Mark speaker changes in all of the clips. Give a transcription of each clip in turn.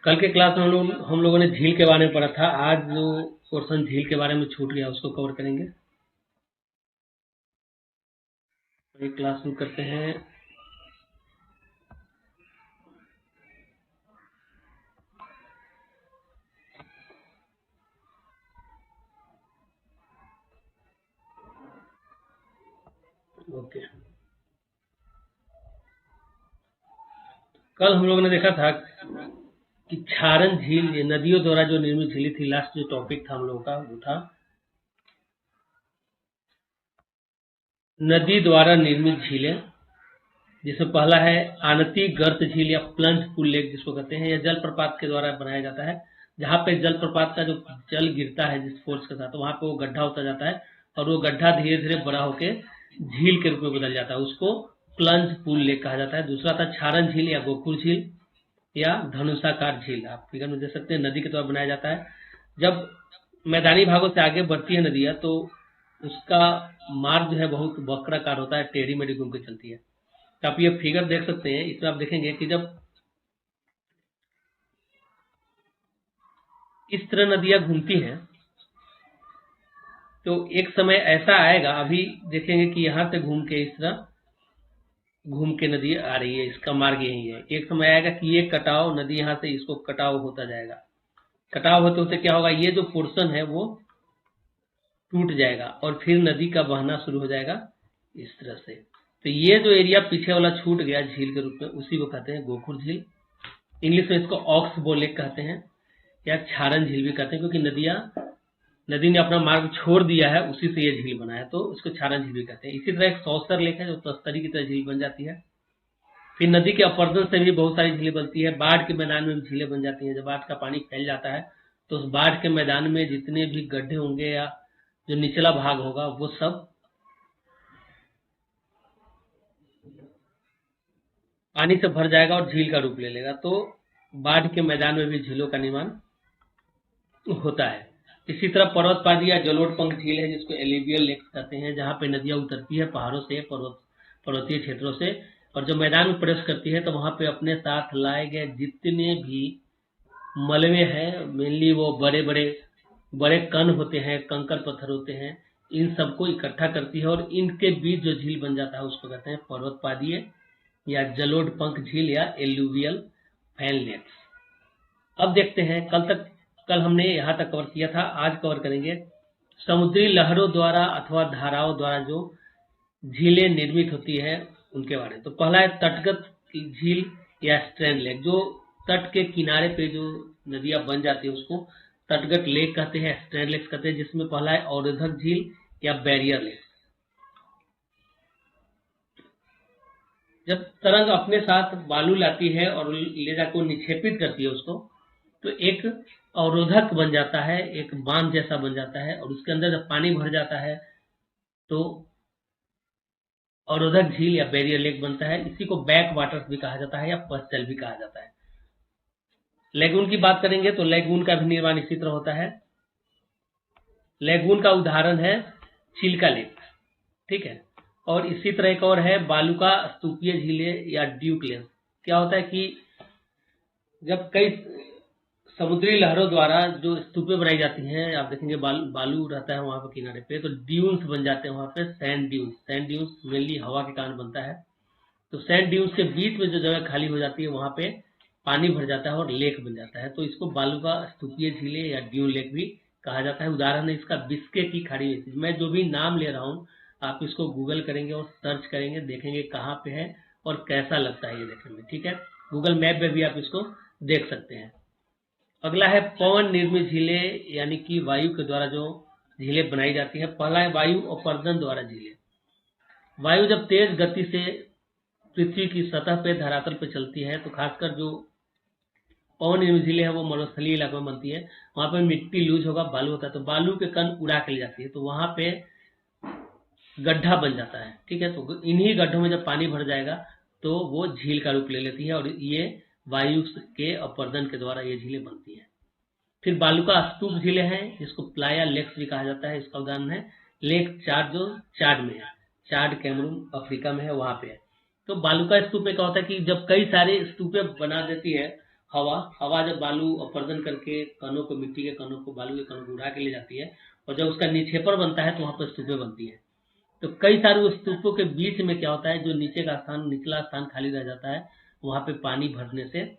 Speaker 1: कल के क्लास में हम लोगों ने झील के बारे में पढ़ा था। आज जो पोर्शन झील के बारे में छूट गया उसको कवर करेंगे। एक क्लास शुरू करते हैं। ओके, कल हम लोगों ने देखा था कि क्षारण झील, ये नदियों द्वारा जो निर्मित झीलें थी। लास्ट जो टॉपिक था हम लोगों का वो था नदी द्वारा निर्मित झीलें, जिसमें पहला है आनती गर्त झील या प्लंज पुल लेक जिसको कहते हैं। यह जलप्रपात के द्वारा बनाया जाता है, जहाँ पे जलप्रपात का जो जल गिरता है जिस फोर्स के साथ, वहां पे वो गड्ढा होता जाता है और वो गड्ढा धीरे धीरे बड़ा होके झील के रूप में बदल जाता है। उसको प्लंज पुल लेक कहा जाता है। दूसरा था क्षारण झील या गोकुल झील या धनुषाकार झील। आप फिगर में देख सकते हैं, नदी के द्वारा बनाया जाता है। जब मैदानी भागों से आगे बढ़ती है नदियां तो उसका मार्ग जो है बहुत वक्राकार होता है, टेढ़ी मेढ़ी घूम के चलती है। तो आप ये फिगर देख सकते हैं, इसमें आप देखेंगे कि जब इस तरह नदियां घूमती हैं तो एक समय ऐसा आएगा, अभी देखेंगे कि यहाँ से घूम के इस तरह घूम के नदी आ रही है, इसका मार्ग यही है। एक समय आएगा कि ये कटाव नदी यहाँ से इसको कटाव होता जाएगा। कटाव होते होते क्या होगा, ये जो पोर्शन है वो टूट जाएगा और फिर नदी का बहना शुरू हो जाएगा इस तरह से। तो ये जो एरिया पीछे वाला छूट गया झील के रूप में, उसी को कहते हैं गोकुल झील। इंग्लिश में इसको ऑक्स बो लेक कहते हैं या क्षारण झील भी कहते हैं, क्योंकि नदी ने अपना मार्ग छोड़ दिया है, उसी से ये झील बना है, तो उसको क्षारण झील भी कहते हैं। इसी तरह एक सौसर लेक है जो तस्तरी की तरह झील बन जाती है। फिर नदी के अपरदन से भी बहुत सारी झीलें बनती है। बाढ़ के मैदान में झीलें बन जाती हैं। जब बाढ़ का पानी फैल जाता है तो उस बाढ़ के मैदान में जितने भी गड्ढे होंगे या जो निचला भाग होगा वो सब पानी से भर जाएगा और झील का रूप ले लेगा। तो बाढ़ के मैदान में भी झीलों का निर्माण होता है। इसी तरह पर्वत पादी या जलोढ़ पंख झील है जिसको एलिवियल लेक कहते हैं, जहाँ पे नदियां उतरती है पहाड़ों से, पर्वतीय क्षेत्रों से, और जब मैदान में प्रवेश करती है तो वहां पे अपने साथ लाए गए जितने भी मलबे हैं, मेनली वो बड़े कण होते हैं, कंकड़ पत्थर होते हैं, इन सबको इकट्ठा करती है और इनके बीच जो झील बन जाता है उसको कहते हैं पर्वत पादीय या जलोढ़ पंख झील या एलुवियल फैन लेक्स। अब देखते हैं, कल हमने यहाँ तक कवर किया था, आज कवर करेंगे समुद्री लहरों द्वारा अथवा धाराओं द्वारा जो झीलें निर्मित होती है उनके बारे में। तो पहला है तटगत झील या स्ट्रैंड लेक। जो तट के किनारे पे जो नदियां बन जाती है उसको तटगत लेक कहते हैं, स्ट्रैंड लेक कहते हैं। जिसमें पहला है अवरोधक झील या बैरियर लेक। जब तरंग अपने साथ बालू लाती है और ले जाकर निक्षेपित करती है उसको, तो एक अवरोधक बन जाता है, एक बांध जैसा बन जाता है, और उसके अंदर जब पानी भर जाता है तो अवरोधक झील या बैरियर लेक बनता है। इसी को बैक वाटर्स भी कहा जाता है या पश्चल भी कहा जाता है। लेगून की बात करेंगे तो लेगून का भी निर्माण इसी तरह होता है। लेगून का उदाहरण है चिल्का लेक, ठीक है। और इसी तरह एक और है बालू का स्तूपीय झीलें या ड्यूक लेक। क्या होता है कि जब कई समुद्री लहरों द्वारा जो स्तूपें बनाई जाती हैं, आप देखेंगे बालू रहता है वहां पर किनारे पे, तो ड्यून्स बन जाते हैं वहां पे, सैंड ड्यून्स मेनली हवा के कारण बनता है। तो सैंड ड्यून्स के बीच में जो जगह खाली हो जाती है वहां पे पानी भर जाता है और लेक बन जाता है। तो इसको बालू का स्तूपीय झीलें या ड्यून लेक भी कहा जाता है। उदाहरण है इसका बिस्के की खाड़ी में। मैं जो भी नाम ले रहा हूँ आप इसको गूगल करेंगे और सर्च करेंगे, देखेंगे कहाँ पे है और कैसा लगता है ये देखने में, ठीक है। गूगल मैप में भी आप इसको देख सकते हैं। अगला है पवन निर्मित झीलें, यानी कि वायु के द्वारा जो झीलें बनाई जाती है। पहला है वायु अपरदन द्वारा झीलें। वायु जब तेज गति से पृथ्वी की सतह पे धरातल पे चलती है तो खासकर जो पवन निर्मित झीलें है वो मरुस्थलीय इलाकों में बनती है। वहां पे मिट्टी लूज होगा, बालू होता है, तो बालू के कण उड़ा के ले जाती है, तो वहां पे गड्ढा बन जाता है, ठीक है। तो इन्हीं गड्ढों में जब पानी भर जाएगा तो वो झील का रूप ले लेती है और ये वायु के अपरदन के द्वारा ये झीलें बनती है। फिर बालू का स्तूप झीलें हैं जिसको प्लाया लेक्स भी कहा जाता है। इसका उदाहरण है लेक चाड जो चाड में है, चाड कैमरून अफ्रीका में है, वहां पे है। तो बालू का स्तूप में क्या होता है कि जब कई सारे स्तूपें बना देती है हवा हवा जब बालू अपरदन करके कणों को, मिट्टी के कणों को, बालू के कणों को उड़ा के ले जाती है और जब उसका निक्षेपण बनता है तो वहां पर स्तूपें बनती है। तो कई सारे उस स्तूपों के बीच में क्या होता है, जो नीचे का स्थान, निचला स्थान खाली रह जाता है, वहां पे पानी भरने से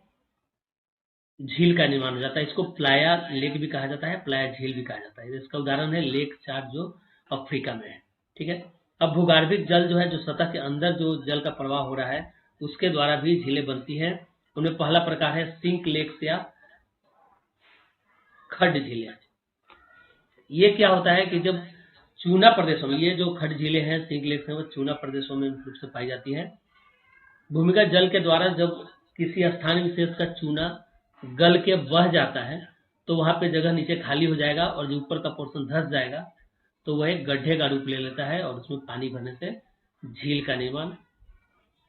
Speaker 1: झील का निर्माण हो जाता है। इसको प्लाया लेक भी कहा जाता है, प्लाया झील भी कहा जाता है। इसका उदाहरण है लेक चाड जो अफ्रीका में है। ठीक है। अब भूगर्भिक जल जो है, जो सतह के अंदर जो जल का प्रवाह हो रहा है, उसके द्वारा भी झीलें बनती हैं। उनमें पहला प्रकार है सिंक लेक्स या खड्ड झीलें। ये क्या होता है कि जब चूना प्रदेशों में, ये जो खड्ड झीलें हैं, सिंक लेक्स हैं, वो चूना प्रदेशों में रूप से पाई जाती है। भूमिगत जल के द्वारा जब किसी स्थान विशेष का चूना गल के बह जाता है तो वहां पे जगह नीचे खाली हो जाएगा और जो ऊपर का पोर्शन धंस जाएगा तो वह एक गड्ढे का रूप ले लेता है और उसमें पानी भरने से झील का निर्माण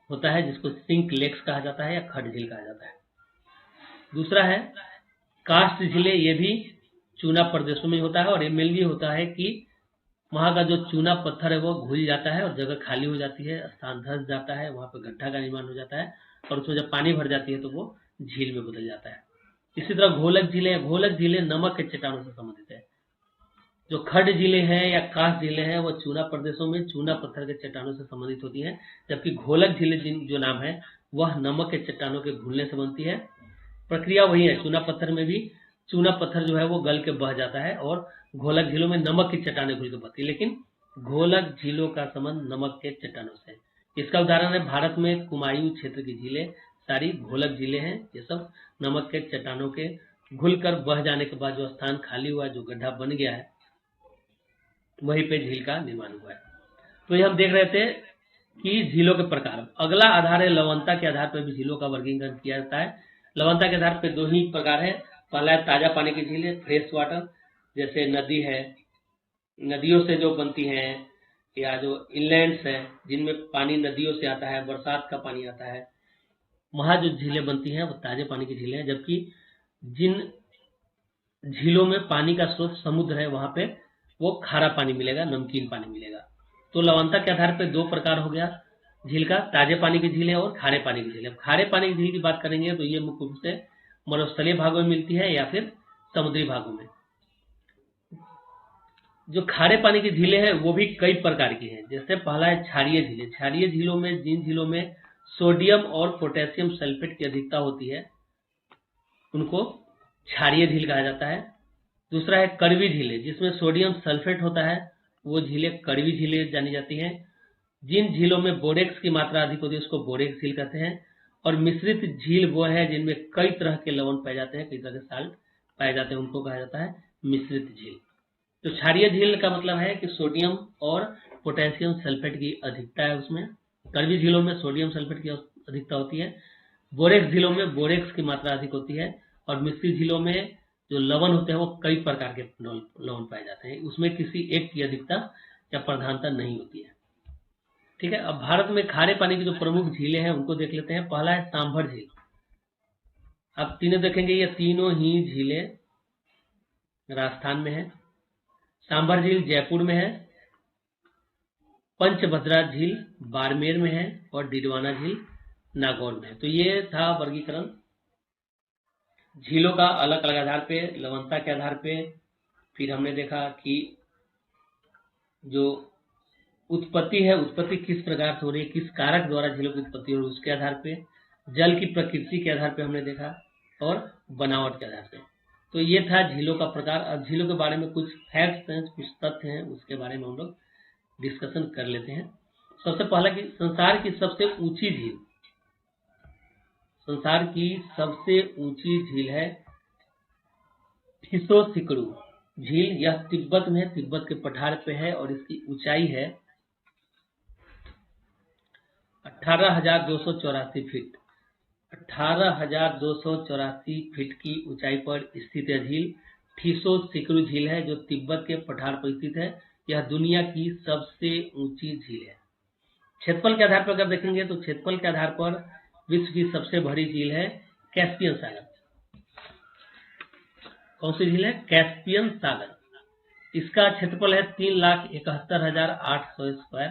Speaker 1: होता है, जिसको सिंक लेक्स कहा जाता है या खड्ड झील कहा जाता है। दूसरा है कास्ट झीलें। ये भी चूना प्रदेशों में होता है और ये मेनली होता है कि वहां का जो चूना पत्थर है वो घुल जाता है और जगह खाली हो जाती है, स्थान धंस जाता है, वहां पर गड्ढा का निर्माण हो जाता है और उसमें जब पानी भर जाती है तो वो झील में बदल जाता है। इसी तरह घोलक झीलें नमक के चट्टानों से संबंधित है। जो खड्ड झीलें हैं या कास्ट झीलें हैं वो चूना प्रदेशों में चूना पत्थर के चट्टानों से संबंधित होती हैं, जबकि घोलक झीलें जो नाम है वह नमक के चट्टानों के घुलने से बनती है। प्रक्रिया वही है, चूना पत्थर में भी चूना पत्थर जो है वो गल के बह जाता है और घोलक झीलों में नमक की चट्टानें घुल के बहती है, लेकिन घोलक झीलों का संबंध नमक के चट्टानों से है। इसका उदाहरण है भारत में कुमायूं क्षेत्र की झीलें सारी घोलक झीलें हैं। ये सब नमक के चट्टानों के घुलकर बह जाने के बाद जो स्थान खाली हुआ, जो गड्ढा बन गया है, वहीं पे झील का निर्माण हुआ है। तो ये हम देख रहे थे कि झीलों के प्रकार। अगला आधार है लवणता के आधार पर भी झीलों का वर्गीकरण किया जाता है। लवणता के आधार पर दो ही प्रकार है। पहला है ताजा पानी की झीलें, फ्रेश वाटर, जैसे नदी है, नदियों से जो बनती हैं, या जो इनलैंड्स है जिनमें पानी नदियों से आता है, बरसात का पानी आता है, वहां जो झीलें बनती हैं वो ताजे पानी की झीलें हैं। जबकि जिन झीलों में पानी का स्रोत समुद्र है वहां पे वो खारा पानी मिलेगा, नमकीन पानी मिलेगा। तो लवणता के आधार पर दो प्रकार हो गया झील का, ताजे पानी की झीलें और खारे पानी की झीलें। अब खारे पानी की झील की बात करेंगे तो ये मुख्य रूप से मरुस्थलीय भागों में मिलती है या फिर समुद्री भागों में। जो खारे पानी की झीलें हैं वो भी कई प्रकार की हैं। जैसे पहला है क्षारीय झीलें। क्षारीय झीलों में, जिन झीलों में सोडियम और पोटेशियम सल्फेट की अधिकता होती है उनको क्षारीय झील कहा जाता है। दूसरा है कड़वी झीलें, जिसमें सोडियम सल्फेट होता है, वो झीलें कड़वी झीलें जानी जाती हैं। जिन झीलों में बोरेक्स की मात्रा अधिक होती है उसको बोरेक्स झील कहते हैं। और मिश्रित झील वो है जिनमें कई तरह के लवण पाए जाते हैं, कई तरह के साल्ट पाए जाते हैं, उनको कहा जाता है मिश्रित झील। तो क्षारीय झील का मतलब है कि सोडियम और पोटेशियम सल्फेट की अधिकता है उसमें। कड़वी झीलों में सोडियम सल्फेट की अधिकता होती है। बोरेक्स झीलों में बोरेक्स की मात्रा अधिक होती है। और मिश्रित झीलों में जो लवण होते हैं वो कई प्रकार के लवण पाए जाते हैं, उसमें किसी एक की अधिकता या प्रधानता नहीं होती है। ठीक है। अब भारत में खारे पानी की जो प्रमुख झीलें हैं उनको देख लेते हैं। पहला है सांभर झील। अब तीनों देखेंगे, ये तीनों ही झीलें राजस्थान में है। सांभर झील जयपुर में है, पंचभद्रा झील बाड़मेर में है और डिडवाना झील नागौर में है। तो ये था वर्गीकरण झीलों का अलग अलग आधार पे, लवणता के आधार पे। फिर हमने देखा कि जो उत्पत्ति है, उत्पत्ति किस प्रकार से हो रही है, किस कारक द्वारा झीलों की उत्पत्ति हो रही है, उसके आधार पे। जल की प्रकृति के आधार पे हमने देखा और बनावट के आधार पे। तो ये था झीलों का प्रकार। अब झीलों के बारे में कुछ फैक्ट्स हैं, कुछ तथ्य हैं, उसके बारे में हम लोग डिस्कशन कर लेते हैं। सबसे पहला कि संसार की सबसे ऊंची झील, संसार की सबसे ऊंची झील है थिसो सिकड़ू झील। यह तिब्बत में है, तिब्बत के पठार पे है और इसकी ऊंचाई है 18,284 फीट। 18,284 फीट की ऊंचाई पर स्थित है झील। थिसो सिकड़ू झील है जो तिब्बत के पठार पर स्थित है। यह दुनिया की सबसे ऊंची झील है। क्षेत्रफल के आधार पर अगर देखेंगे तो क्षेत्रफल के आधार पर विश्व की सबसे बड़ी झील है कैस्पियन सागर। कौन सी झील है? कैस्पियन सागर। इसका क्षेत्रफल है 3,71,800 स्क्वायर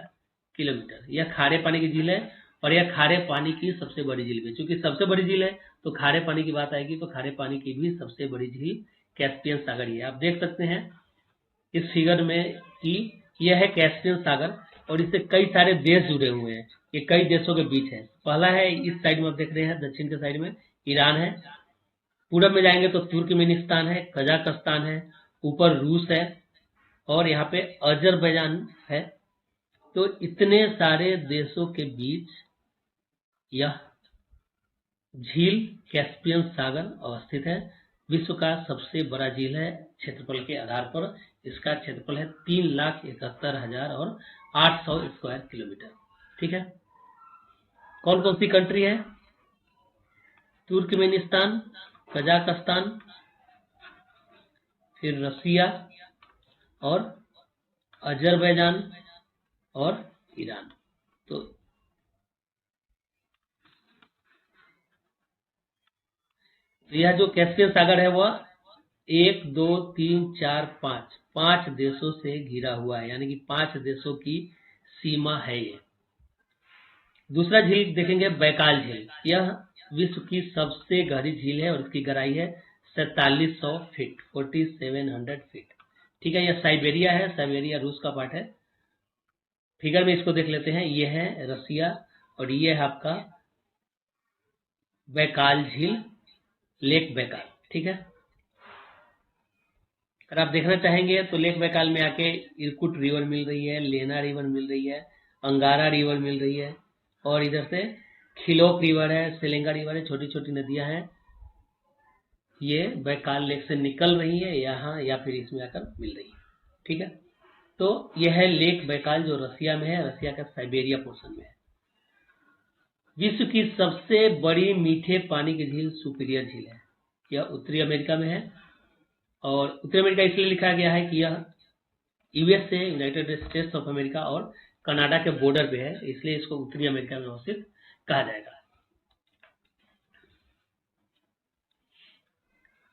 Speaker 1: किलोमीटर। यह खारे पानी की झील है और यह खारे पानी की सबसे बड़ी झील भी, चूंकि सबसे बड़ी झील है तो खारे पानी की बात आएगी, तो खारे पानी की भी सबसे बड़ी झील कैस्पियन सागर ही है। आप देख सकते हैं इस फिगर में कि यह है कैस्पियन सागर और इससे कई सारे देश जुड़े हुए हैं, ये कई देशों के बीच है। पहला है इस साइड में आप देख रहे हैं, दक्षिण के साइड में ईरान है, पूरब में जाएंगे तो तुर्कमेनिस्तान है, कजाकिस्तान है, ऊपर रूस है और यहाँ पे अजरबैजान है। तो इतने सारे देशों के बीच यह झील कैस्पियन सागर अवस्थित है। विश्व का सबसे बड़ा झील है क्षेत्रफल के आधार पर, इसका क्षेत्रफल है 3,71,000 और 800 स्क्वायर किलोमीटर। ठीक है, कौन कौन सी कंट्री है? तुर्कमेनिस्तान, कजाकिस्तान, फिर रसिया और अजरबैजान और ईरान। तो यह जो कैस्पियन सागर है वह 1, 2, 3, 4, 5 देशों से घिरा हुआ है, यानी कि 5 देशों की सीमा है ये। दूसरा झील देखेंगे बैकाल झील, यह विश्व की सबसे गहरी झील है और इसकी गहराई है 4700 फीट, 4700 फीट। ठीक है, यह साइबेरिया है, साइबेरिया रूस का पार्ट है। फिगर में इसको देख लेते हैं, ये है रसिया और ये है आपका बैकाल झील, लेक बैकाल। ठीक है, अगर आप देखना चाहेंगे तो लेक बैकाल में आके इरकुट रिवर मिल रही है, लेना रिवर मिल रही है, अंगारा रिवर मिल रही है और इधर से खिलोक रिवर है, सेलेंगा रिवर है, छोटी छोटी नदियां हैं, ये बैकाल लेक से निकल रही है यहाँ या फिर इसमें आकर मिल रही है। ठीक है, तो यह है लेक बैकाल जो रसिया में है, रसिया का साइबेरिया पोर्शन में है। विश्व की सबसे बड़ी मीठे पानी की झील सुपीरियर झील है, यह उत्तरी अमेरिका में है और उत्तरी अमेरिका इसलिए लिखा गया है कि यह यूएस से, यूनाइटेड स्टेट्स ऑफ अमेरिका और कनाडा के बॉर्डर पे है, इसलिए इसको उत्तरी अमेरिका में अवस्थित कहा जाएगा।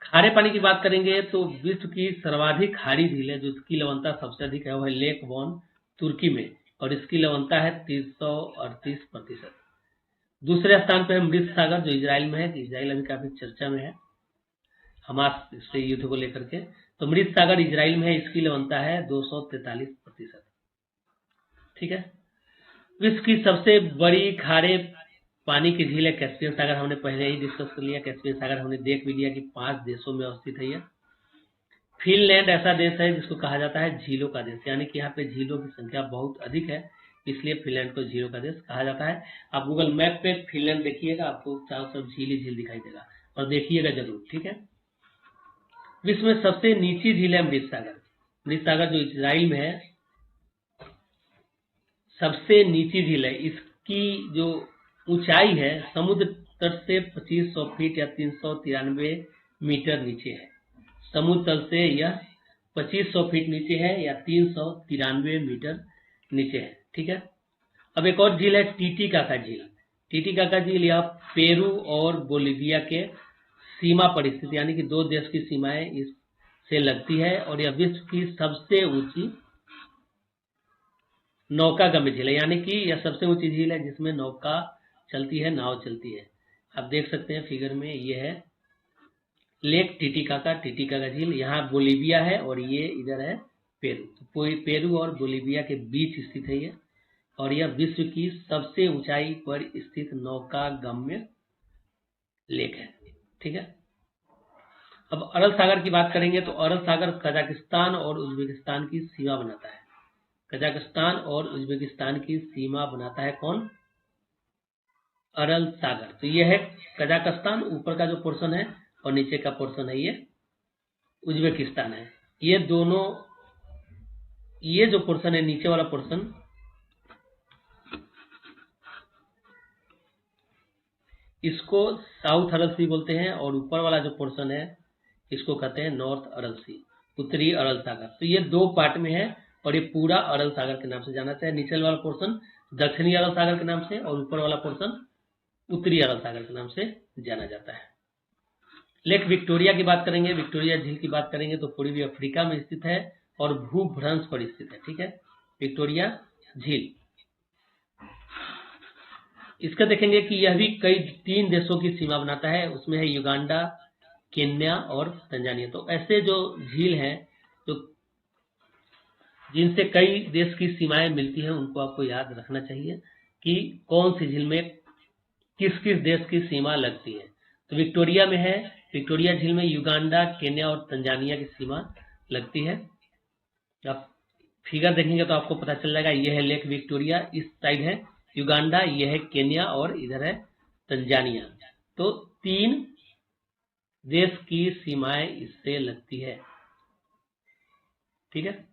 Speaker 1: खारे पानी की बात करेंगे तो विश्व की सर्वाधिक खारी झील है, जिसकी लवणता सबसे अधिक है, वह लेक वॉन तुर्की में और इसकी लवणता है 338%। दूसरे स्थान पर है मृत सागर जो इजराइल में है, इजराइल अभी काफी चर्चा में है हमास से युद्ध को लेकर के। तो मृत सागर इजराइल में है, इसकी लवणता है 243%। ठीक है, विश्व की सबसे बड़ी खारे पानी की झील है कैस्पियन सागर, हमने पहले ही डिस्कस कर लिया। कैस्पियन सागर हमने देख भी लिया कि 5 देशों में अवस्थित है। फिनलैंड ऐसा देश है जिसको कहा जाता है झीलों का देश, यानी कि यहाँ पे झीलों की संख्या बहुत अधिक है, इसलिए फिनलैंड को झीलों का देश कहा जाता है। आप गूगल मैप पे फिनलैंड देखिएगा, आपको चारों तरफ झील ही झील दिखाई देगा और देखिएगा जरूर। ठीक है, विश्व में सबसे नीची झील है मृत सागर, मृत सागर जो इजराइल में है सबसे नीची झील है। इसकी जो ऊंचाई है समुद्र तट से 2500 फीट या 393 मीटर नीचे है, समुद्र तल से यह 2500 फीट नीचे है या 393 मीटर नीचे है। ठीक है, अब एक और झील है टीटीकाका झील। टीटीकाका झील यह पेरू और बोलिविया के सीमा पर स्थित, यानी कि 2 देश की सीमाएं इससे लगती है और यह विश्व की सबसे ऊंची नौकागम्य झील है, यानी कि यह सबसे ऊंची झील है जिसमें नौका चलती है, नाव चलती है। आप देख सकते हैं फिगर में, ये है लेक टीटीकाका, टीटीकाका झील, यहाँ बोलिविया है और ये इधर है पेरू। तो पेरू और बोलिविया के बीच स्थित है ये, और यह विश्व की सबसे ऊंचाई पर स्थित नौकागम्य लेक है। ठीक है, अब अरल सागर की बात करेंगे तो अरल सागर कजाकिस्तान और उज्बेकिस्तान की सीमा बनाता है। कजाकिस्तान और उज्बेकिस्तान की सीमा बनाता है कौन? अरल सागर। तो यह है कजाकिस्तान, ऊपर का जो पोर्शन है और नीचे का पोर्शन है ये उज्बेकिस्तान है। ये दोनों, ये जो पोर्शन है नीचे वाला पोर्शन इसको साउथ अरल सी बोलते हैं और ऊपर वाला जो पोर्शन है इसको कहते हैं नॉर्थ अरल सी, उत्तरी अरल सागर। तो ये 2 पार्ट में है और ये पूरा अरल सागर के नाम से जाना जाता है। नीचे वाला पोर्शन दक्षिणी अरल सागर के नाम से और ऊपर वाला पोर्शन उत्तरी अरल सागर के नाम से जाना जाता है। लेक विक्टोरिया की बात करेंगे, विक्टोरिया झील की बात करेंगे तो पूर्वी अफ्रीका में स्थित है और भूभ्रंश पर स्थित है। ठीक है, विक्टोरिया झील इसका देखेंगे कि यह भी कई 3 देशों की सीमा बनाता है, उसमें है युगांडा, केन्या और तंजानिया। तो ऐसे जो झील हैं जो जिनसे कई देश की सीमाएं मिलती हैं, उनको आपको याद रखना चाहिए कि कौन सी झील में किस किस देश की सीमा लगती है। तो विक्टोरिया में है, विक्टोरिया झील में युगांडा, केन्या और तंजानिया की सीमा लगती है। आप फिगर देखेंगे तो आपको पता चल जाएगा, यह है लेक विक्टोरिया, इस साइड है युगांडा, यह है केन्या और इधर है तंजानिया। तो 3 देश की सीमाएं इससे लगती है। ठीक है।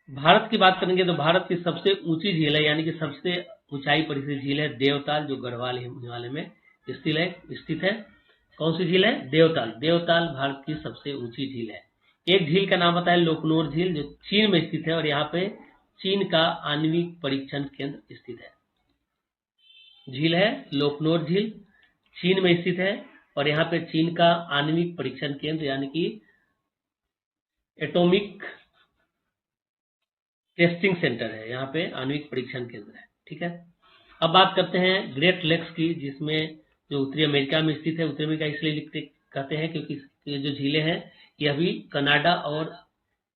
Speaker 1: भारत की बात करेंगे तो भारत की सबसे ऊंची झील है, यानी कि सबसे ऊंचाई पर स्थित झील है देवताल, जो गढ़वाल हिमालय में स्थित है। कौन सी झील है? देवताल। देवताल भारत की सबसे ऊंची झील है। एक झील का नाम आता है लोकनोर झील, जो चीन में स्थित है और यहाँ पे चीन का आणविक परीक्षण केंद्र स्थित है। झील है लोकनोर झील, चीन में स्थित है और यहाँ पे चीन का आणविक परीक्षण केंद्र यानी कि एटॉमिक टेस्टिंग सेंटर है, यहाँ पे आणविक परीक्षण केंद्र है। ठीक है। अब बात करते हैं ग्रेट लेक्स की, जिसमें जो उत्तरी अमेरिका में स्थित है। उत्तरी अमेरिका इसलिए लिखते कहते हैं क्योंकि ये जो झीलें हैं ये अभी कनाडा और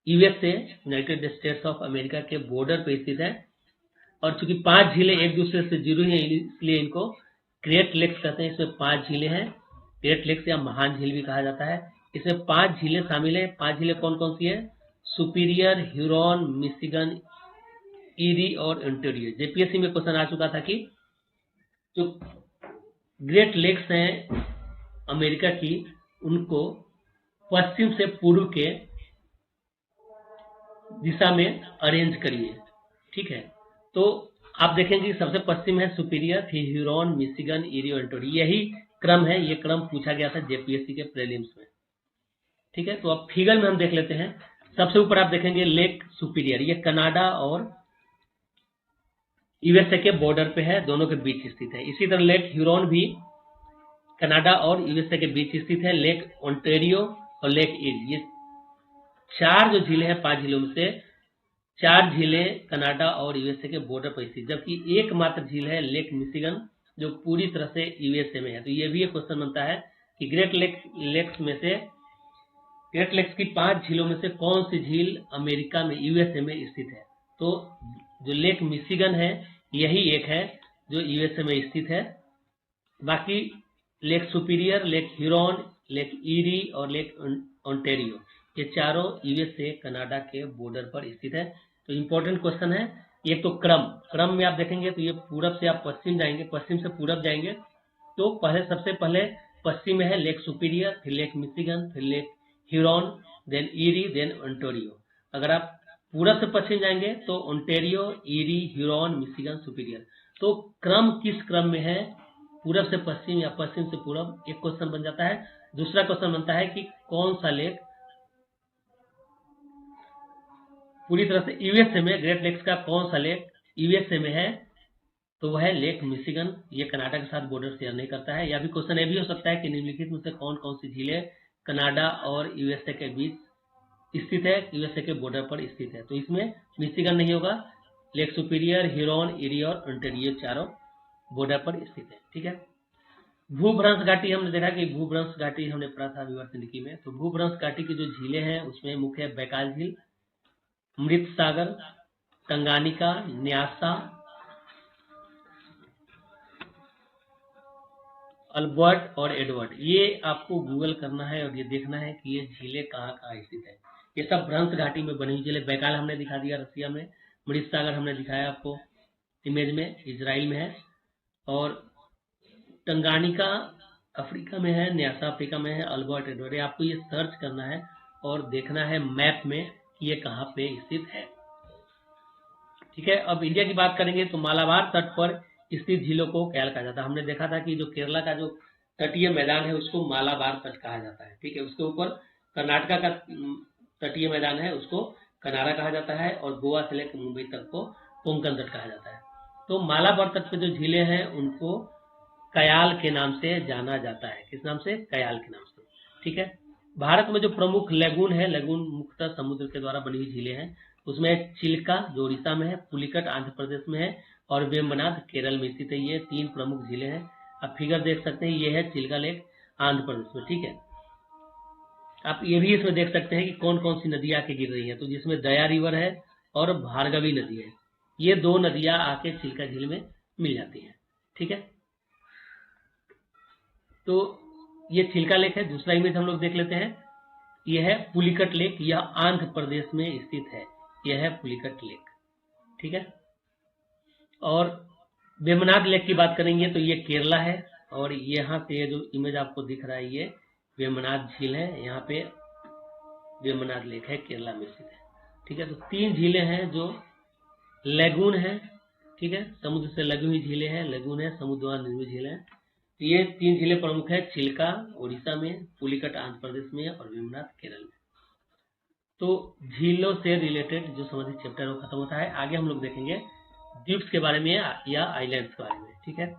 Speaker 1: USA, United states of America के बॉर्डर पे स्थित है। और चूंकि 5 झीलें एक दूसरे से जुड़ी हैं, इसलिए इनको ग्रेट लेक्स कहते हैं। इसमें 5 झीलें हैं। ग्रेट लेक्स या महान झील भी कहा जाता है। इसमें 5 झीलें शामिल है। 5 झीलें कौन कौन सी है? सुपीरियर, ह्यूरॉन, मिशिगन, ईरी और ओंटारियो। जेपीएससी में क्वेश्चन आ चुका था कि जो ग्रेट लेक्स हैं अमेरिका की, उनको पश्चिम से पूर्व के दिशा में अरेंज करिए। ठीक है। तो आप देखेंगे सबसे पश्चिम है सुपीरियर, फिर ह्यूरॉन, मिशिगन, ईरी और ओंटारियो। यही क्रम है, ये क्रम पूछा गया था जेपीएससी के प्रीलिम्स में। ठीक है। तो अब फिगर में हम देख लेते हैं। सबसे ऊपर आप देखेंगे लेक सुपीरियर, ये कनाडा और यूएसए के बॉर्डर पे है, दोनों के बीच स्थित है। इसी तरह लेक ह्यूरॉन भी कनाडा और यूएसए के बीच स्थित है। लेक ओंटारियो और लेक ईरी, ये 4 जो झीलें हैं 5 झीलों में से 4 झीलें कनाडा और यूएसए के बॉर्डर पर स्थित, जबकि एकमात्र झील है लेक मिशिगन जो पूरी तरह से यूएसए में है। तो ये भी एक क्वेश्चन बनता है कि ग्रेट लेक्स की 5 झीलों में से कौन सी झील अमेरिका में, यूएसए में स्थित है? तो जो लेक मिशिगन है यही एक है जो यूएसए में स्थित है। बाकी lake superior, lake Huron, lake eerie और लेक ओंटारियो, ये चारों यूएसए कनाडा के बॉर्डर पर स्थित है। तो इंपॉर्टेंट क्वेश्चन है। एक तो क्रम में आप देखेंगे तो ये पूरब से आप पश्चिम जाएंगे, पश्चिम से पूरब जाएंगे तो सबसे पहले पश्चिम में है लेक सुपीरियर, फिर लेक मिशिगन, फिर Lake Huron, then Erie, then Ontario. अगर आप पूरब से पश्चिम जाएंगे तो Ontario, Erie, Huron, Michigan, Superior. तो क्रम किस क्रम में है, पूरब से पश्चिम या पश्चिम से पूरब, एक क्वेश्चन बन जाता है। दूसरा क्वेश्चन बनता है कि कौन सा लेक पूरी तरह से यूएसए में, ग्रेट लेक्स का कौन सा लेक यूएसए में है? तो वह है लेक मिशिगन, ये कनाडा के साथ बॉर्डर शेयर नहीं करता है। या भी क्वेश्चन ये भी हो सकता है कि निम्नलिखित में से कौन कौन सी झीलें कनाडा और यूएसए के बीच स्थित है, यूएसए के बॉर्डर पर स्थित है? तो इसमें मिशिगन नहीं होगा, लेक सुपीरियर, ह्यूरॉन, ईरी और ओंटारियो चारों बॉर्डर पर स्थित है। ठीक है। भूभ्रंश घाटी हमने देखा कि भूभ्रंश घाटी हमने पढ़ा था विवर्तनिकी में। तो भूभ्रंश घाटी की जो झीलें हैं उसमें मुख्य है बैकाल झील, मृत सागर, टंगानिका, न्यासा, अल्बर्ट और एडवर्ड। ये आपको गूगल करना है और ये देखना है कि ये झीलें कहाँ कहाँ स्थित है। ये सब भ्रंश घाटी में बनी हुई झीलें। बैकाल हमने दिखा दिया रसिया में, मृत सागर हमने दिखाया आपको इमेज में, इजराइल में है, और टंगानिका अफ्रीका में है, न्यासा अफ्रीका में है, अल्बर्ट एडवर्ड। आपको ये सर्च करना है और देखना है मैप में कि ये कहाँ पे स्थित है। ठीक है। अब इंडिया की बात करेंगे तो मालाबार तट पर स्थित झीलों को क्या कहा जाता है? हमने देखा था कि जो केरला का जो तटीय मैदान है उसको मालाबार तट कहा जाता है। ठीक है। उसके ऊपर कर्नाटका का तटीय मैदान है, उसको कनारा कहा जाता है, और गोवा से लेकर मुंबई तक को कोंकण तट कहा जाता है। तो मालाबार तट पर जो झीलें हैं उनको कयाल के नाम से जाना जाता है। किस नाम से? कयाल के नाम से। ठीक है। भारत में जो प्रमुख लेगून है, लेगून मुख्यतः समुद्र के द्वारा बनी हुई झीलें हैं। उसमें चिल्का जो उड़ीसा में है, पुलिकट आंध्र प्रदेश में है और वेम्बनाड केरल में स्थित है। ये 3 प्रमुख झीलें हैं। आप फिगर देख सकते हैं, ये है चिल्का लेक आंध्र प्रदेश में, ठीक है। आप ये भी इसमें देख सकते हैं कि कौन कौन सी नदियां आके गिर रही हैं, तो जिसमें दया रिवर है और भार्गवी नदी है। ये 2 नदियां आके चिल्का झील में मिल जाती हैं, ठीक है। तो ये चिल्का लेक है। दूसरा इमेज हम लोग देख लेते हैं, यह है पुलिकट लेक, यह आंध्र प्रदेश में स्थित है। यह है पुलिकट लेक, ठीक है। और वेम्बनाड लेक की बात करेंगे तो ये केरला है, और यहाँ से जो इमेज आपको दिख रहा है ये वेम्बनाड झील है। यहाँ पे वेम्बनाड लेक है, केरला में स्थित है, ठीक है। तो 3 झीलें हैं जो लेगून है, ठीक है, समुद्र से लगी हुई झीलें हैं, लेगून है, समुद्र द्वारा निर्मित झीलें हैं। ये 3 झीलें प्रमुख है, चिल्का उड़ीसा में, पुलिकट आंध्र प्रदेश में और वेम्बनाड केरल में। तो झीलों से रिलेटेड जो संबंधित चैप्टर वो खत्म होता है। आगे हम लोग देखेंगे द्वीप्स के बारे में या आइलैंड्स के बारे में, ठीक है।